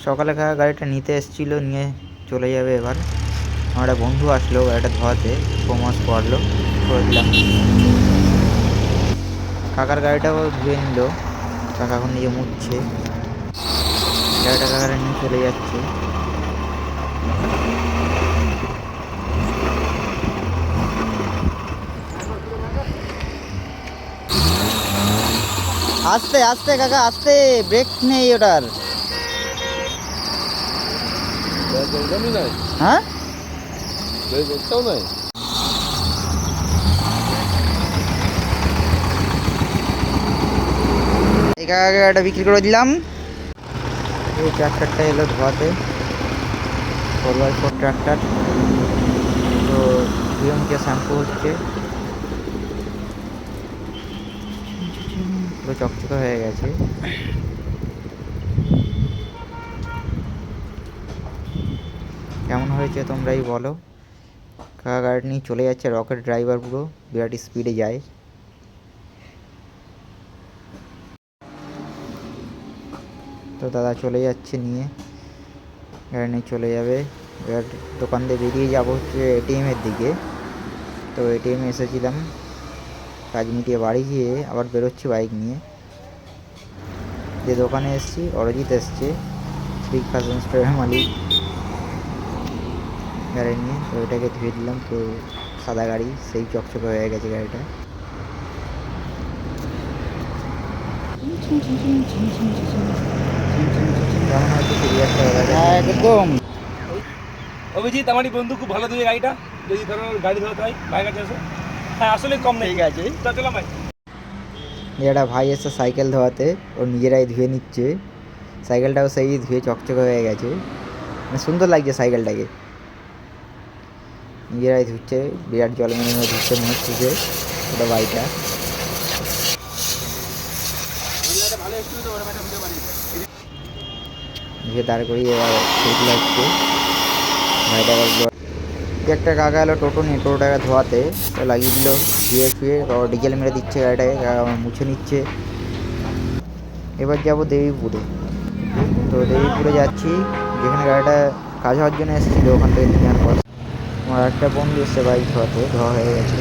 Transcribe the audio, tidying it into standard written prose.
সকালে কাকা গাড়িটা নিতে এসেছিল, নিয়ে চলে যাবে এবার। আমার একটা বন্ধু আসলো গাড়িটা ধোয়াতে, 6 মাস পরলো, করে দিলাম। কাকার গাড়িটাও ধুয়ে নিল, কাকা এখন নিজে মুছছে গাড়িটা, কাকারা নিয়ে চলে যাচ্ছে। আস্তে আস্তে কাকা আস্তে, ব্রেক নেই ওটার। হ্যাঁ এই কাকাকে একটা বিক্রি করে দিলাম। এই ট্রাক্টরটা এলো ধোয়াতে, 4x4 ট্রাক্টর। তো ধুয়ে শ্যাম্পু হচ্ছে, পুরো চকচকে হয়ে গেছে। কেমন হয়েছে তোমরাই বলো। কাকা গাড়ি নিয়ে চলে যাচ্ছে, রকেট ড্রাইভার, পুরো বিরাট স্পিডে যায়। তো দাদা চলে যাচ্ছে নিয়ে, গাড়ি নিয়ে চলে যাবে। এবার দোকান দিয়ে বেরিয়ে যাবো হচ্ছে এটিএমের দিকে। তো এটিএমে এসেছিলাম, কাজ মিটিয়ে বাড়ি গিয়ে আবার বেরোচ্ছি বাইক নিয়ে। যে দোকানে এসেছি অরিজিৎ এসছে, বিগ ফ্যাশন স্টোরের মালিক, গাড়ি নিয়ে। তো এটাকে ধুয়ে দিলাম, তো সাদা গাড়ি সেই চকচকে হয়ে গেছে গাড়িটা। কেমন হয়েছে সিরিয়াসটা একদম। অভিজিৎ আমারই বন্ধু, খুব ভালো ধুয়ে গাড়িটা, যদি ধরো গাড়ি ধোয়াতে হয় বাইক কাছে এসে। হ্যাঁ আসলে কম নেই, ঠিক আছে চলো ভাই। একটা ভাই এসে সাইকেল ধোয়াতে, ওর নিজেরাই ধুয়ে নিচ্ছে সাইকেলটাও, সেই ধুয়ে চকচকে হয়ে গেছে, মানে সুন্দর লাগছে সাইকেলটাকে। নিজেরাই ধুচ্ছে, বিরাট জল মেনে ধুচ্ছে মনে হচ্ছে যে ওটা বাইকটা। ধুয়ে দাঁড় করিয়ে এবার সেগুলো হচ্ছে ভাইটা। একটা কাকা এলো টোটো নিয়ে, টোটোটাকে ধোয়াতে, তো লাগিয়ে দিল ধুয়ে শুয়ে, ডিজেল মেরে দিচ্ছে গাড়িটাকে, মুছে নিচ্ছে। এবার যাবো দেবীপুরে। তো দেবীপুরে যাচ্ছি, যেখানে গাড়িটা কাজ হওয়ার জন্য এসেছিলো, ওখান থেকে নিয়ে আসার পর আমার একটা বন্ধু এসছে বাইক ধোয়াতে, ধোয়া হয়ে গেছে।